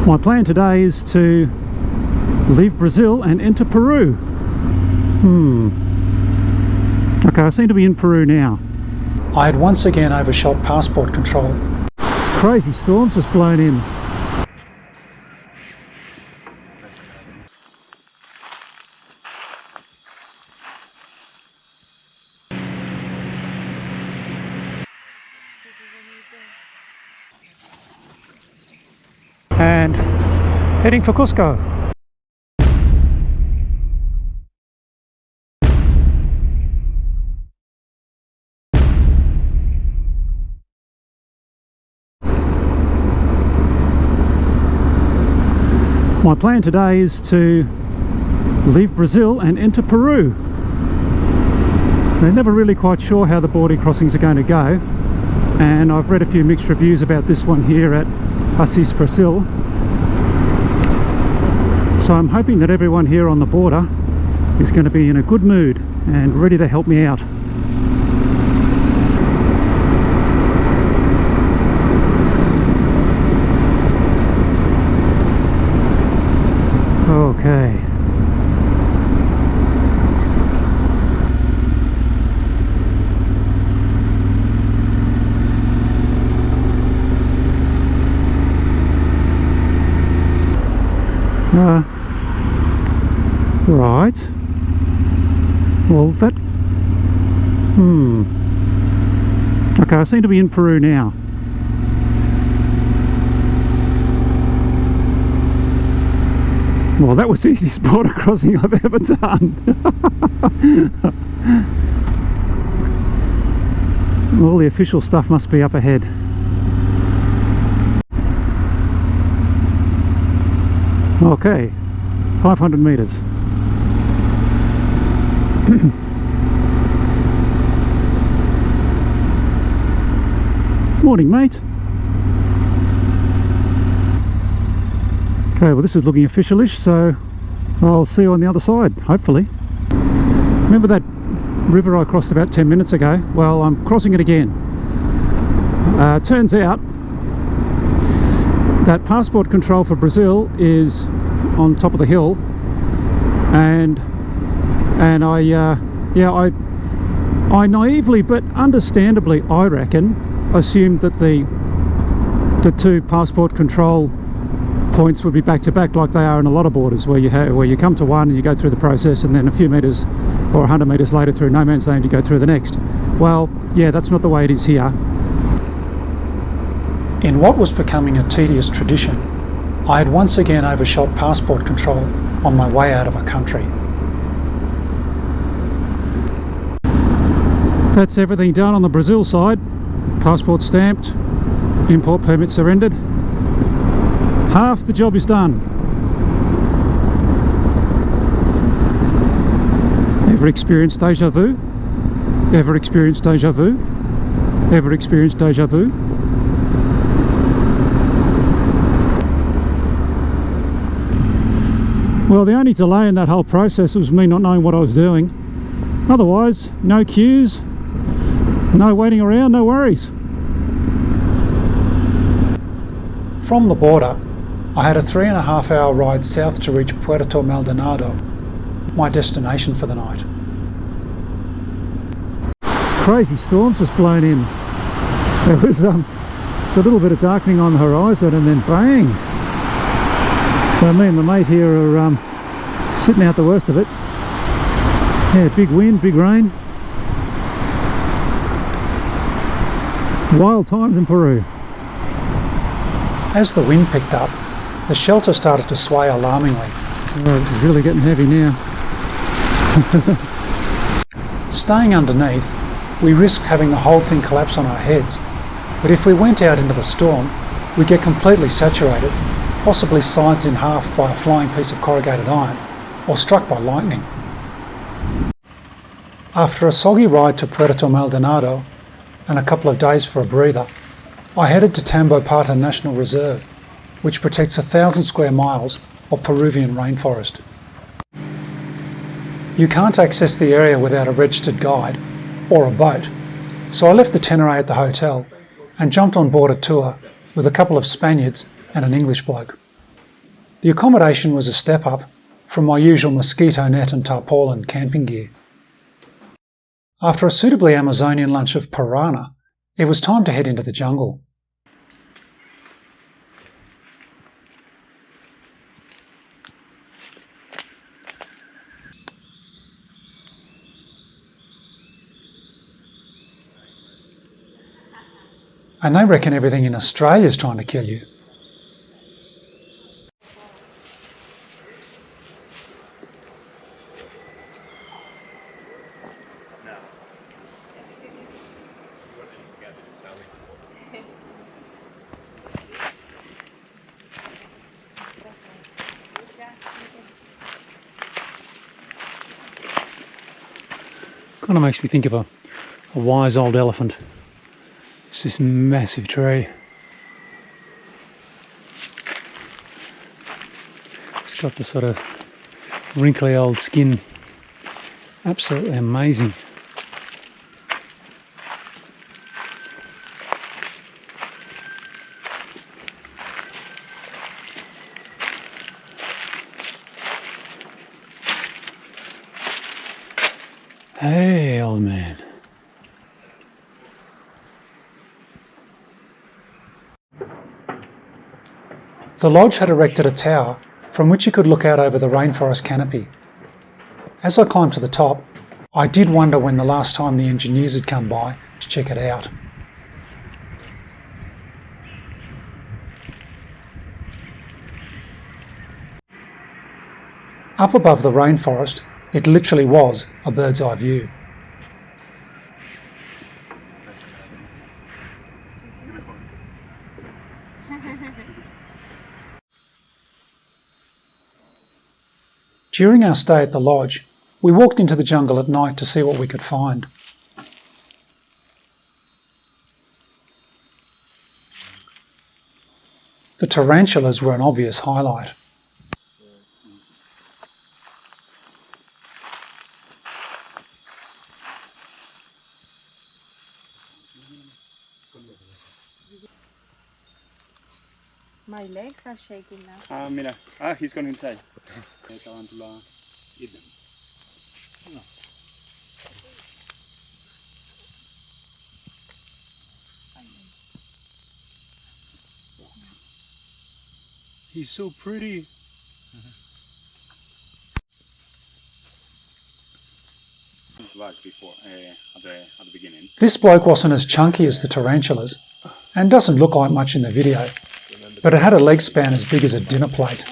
My plan today is to leave Brazil and enter Peru. Okay, I seem to be in Peru now. I had once again overshot passport control. This crazy storm's just blown in. And heading for Cusco. My plan today is to leave Brazil and enter Peru. They're never really quite sure how the border crossings are going to go, and I've read a few mixed reviews about this one here at Assis, Brazil. So I'm hoping that everyone here on the border is going to be in a good mood and ready to help me out. Okay. Right. Well, that... Okay, I seem to be in Peru now. Well, that was the easiest border crossing I've ever done. All the official stuff must be up ahead. Okay, 500 meters. Morning, mate. Okay, well this is looking officialish, so I'll see you on the other side, hopefully. Remember that river I crossed about 10 minutes ago? Well, I'm crossing it again. Turns out that passport control for Brazil is on top of the hill, and I naively but understandably, I reckon, assumed that the two passport control points would be back to back, like they are in a lot of borders, where you come to one and you go through the process, and then a few meters or 100 meters later through no man's land you go through the next. Well, yeah, that's not the way it is here. In what was becoming a tedious tradition, I had once again overshot passport control on my way out of a country. That's everything done on the Brazil side. Passport stamped, import permit surrendered. Half the job is done. Ever experienced deja vu? Ever experienced deja vu? Ever experienced deja vu? Well, the only delay in that whole process was me not knowing what I was doing. Otherwise, no queues, no waiting around, no worries. From the border, I had a 3.5 hour ride south to reach Puerto Maldonado, my destination for the night. This crazy storm's just blown in. There was a little bit of darkening on the horizon, and then bang! So me and the mate here are sitting out the worst of it. Yeah, big wind, big rain. Wild times in Peru. As the wind picked up, the shelter started to sway alarmingly. Oh, this is really getting heavy now. Staying underneath, we risked having the whole thing collapse on our heads, but if we went out into the storm, we'd get completely saturated, possibly sliced in half by a flying piece of corrugated iron, or struck by lightning. After a soggy ride to Puerto Maldonado, and a couple of days for a breather, I headed to Tambopata National Reserve, which protects 1,000 square miles of Peruvian rainforest. You can't access the area without a registered guide or a boat, so I left the tenere at the hotel and jumped on board a tour with a couple of Spaniards and an English bloke. The accommodation was a step up from my usual mosquito net and tarpaulin camping gear. After a suitably Amazonian lunch of piranha, it was time to head into the jungle. And they reckon everything in Australia's trying to kill you. Kind of makes me think of a wise old elephant. It's this massive tree. It's got the sort of wrinkly old skin. Absolutely amazing. Hey, old man. The lodge had erected a tower from which you could look out over the rainforest canopy. As I climbed to the top, I did wonder when the last time the engineers had come by to check it out. Up above the rainforest, it literally was a bird's eye view. During our stay at the lodge, we walked into the jungle at night to see what we could find. The tarantulas were an obvious highlight. My legs are shaking now. Mira. He's gone inside. Tarantula eat them. No. He's so pretty. Before, at the beginning. This bloke wasn't as chunky as the tarantulas and doesn't look like much in the video, but it had a leg span as big as a dinner plate.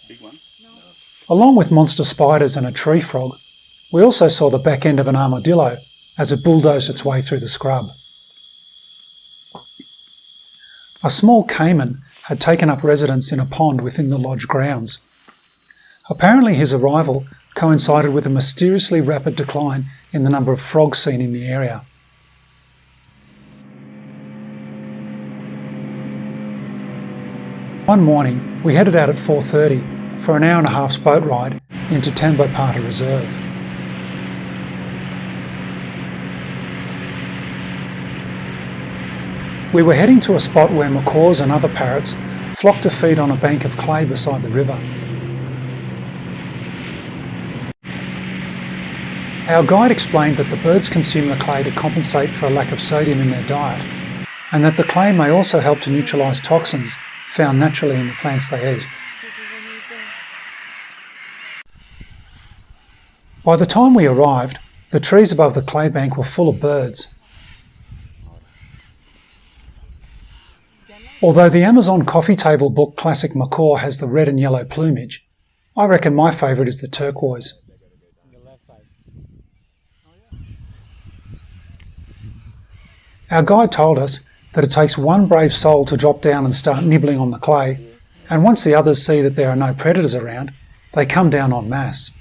Big one? Along with monster spiders and a tree frog, we also saw the back end of an armadillo as it bulldozed its way through the scrub. A small caiman had taken up residence in a pond within the lodge grounds. Apparently his arrival coincided with a mysteriously rapid decline in the number of frogs seen in the area. One morning, we headed out at 4:30 for an hour-and-a-half's boat ride into Tambopata Reserve. We were heading to a spot where macaws and other parrots flocked to feed on a bank of clay beside the river. Our guide explained that the birds consume the clay to compensate for a lack of sodium in their diet, and that the clay may also help to neutralise toxins found naturally in the plants they eat. By the time we arrived, the trees above the clay bank were full of birds. Although the Amazon coffee table book classic macaw has the red and yellow plumage, I reckon my favourite is the turquoise. Our guide told us that it takes one brave soul to drop down and start nibbling on the clay, and once the others see that there are no predators around, they come down en masse.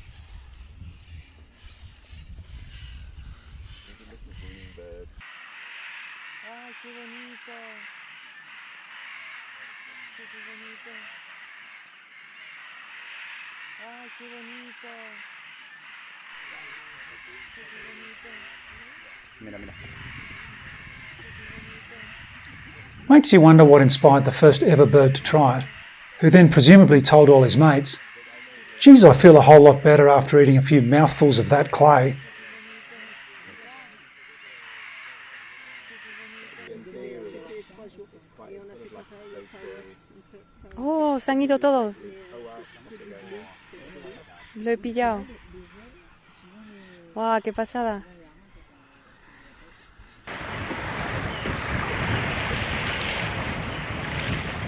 Mira, mira. Makes you wonder what inspired the first ever bird to try it, who then presumably told all his mates, "Geez, I feel a whole lot better after eating a few mouthfuls of that clay." Oh, se han ido todos. Lo he pillado. Wow, qué pasada.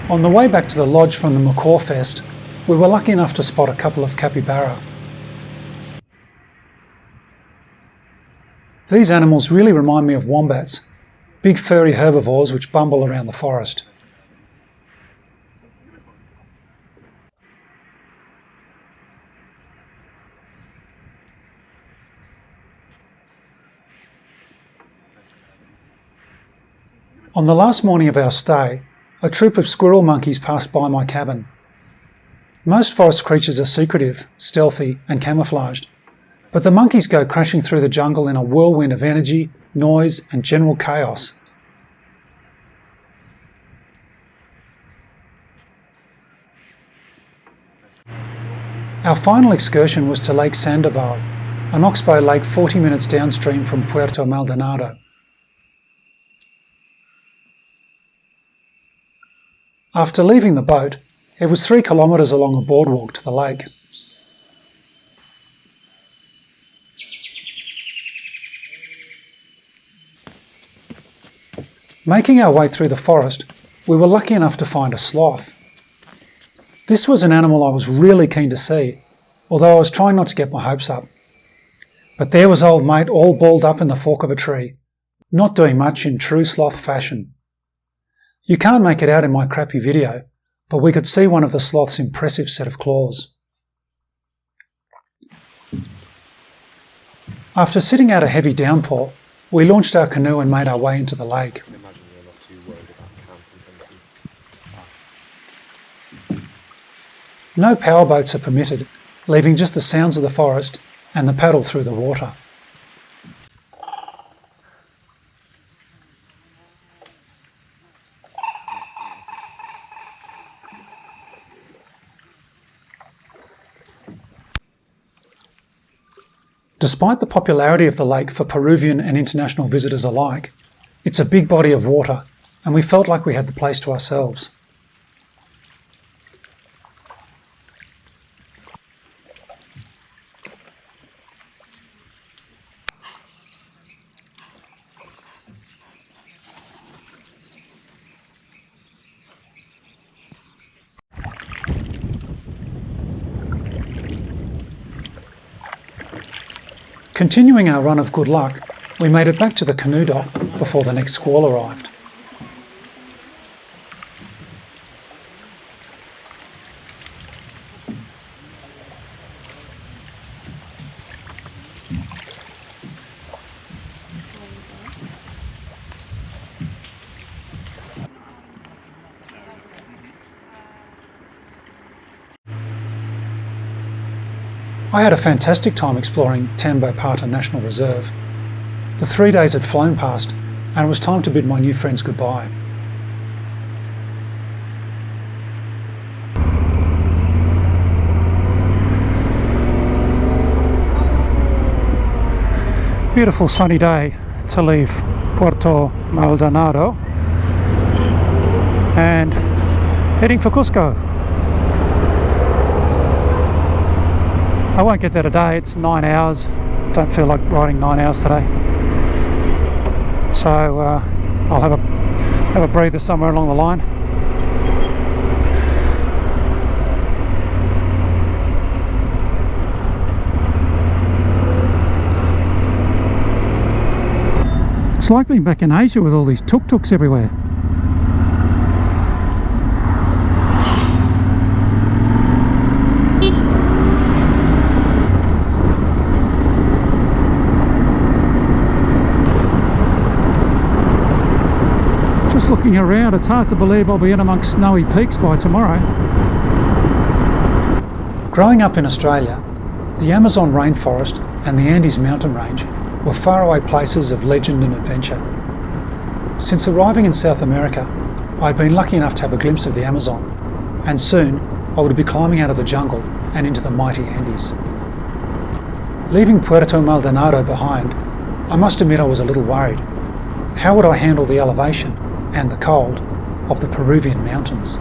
On the way back to the lodge from the Macaw Fest, we were lucky enough to spot a couple of capybara. These animals really remind me of wombats, big furry herbivores which bumble around the forest. On the last morning of our stay, a troop of squirrel monkeys passed by my cabin. Most forest creatures are secretive, stealthy and camouflaged, but the monkeys go crashing through the jungle in a whirlwind of energy, noise and general chaos. Our final excursion was to Lake Sandoval, an oxbow lake 40 minutes downstream from Puerto Maldonado. After leaving the boat, it was 3 kilometres along a boardwalk to the lake. Making our way through the forest, we were lucky enough to find a sloth. This was an animal I was really keen to see, although I was trying not to get my hopes up. But there was old mate all balled up in the fork of a tree, not doing much in true sloth fashion. You can't make it out in my crappy video, but we could see one of the sloth's impressive set of claws. After sitting out a heavy downpour, we launched our canoe and made our way into the lake. No powerboats are permitted, leaving just the sounds of the forest and the paddle through the water. Despite the popularity of the lake for Peruvian and international visitors alike, it's a big body of water and we felt like we had the place to ourselves. Continuing our run of good luck, we made it back to the canoe dock before the next squall arrived. I had a fantastic time exploring Tambopata National Reserve. The 3 days had flown past and it was time to bid my new friends goodbye. Beautiful sunny day to leave Puerto Maldonado and heading for Cusco. I won't get there today, it's 9 hours. Don't feel like riding 9 hours today. So I'll have a breather somewhere along the line. It's like being back in Asia with all these tuk-tuks everywhere. Just looking around, it's hard to believe I'll be in amongst snowy peaks by tomorrow. Growing up in Australia, the Amazon rainforest and the Andes mountain range were faraway places of legend and adventure. Since arriving in South America, I'd been lucky enough to have a glimpse of the Amazon, and soon I would be climbing out of the jungle and into the mighty Andes. Leaving Puerto Maldonado behind, I must admit I was a little worried. How would I handle the elevation and the cold of the Peruvian mountains?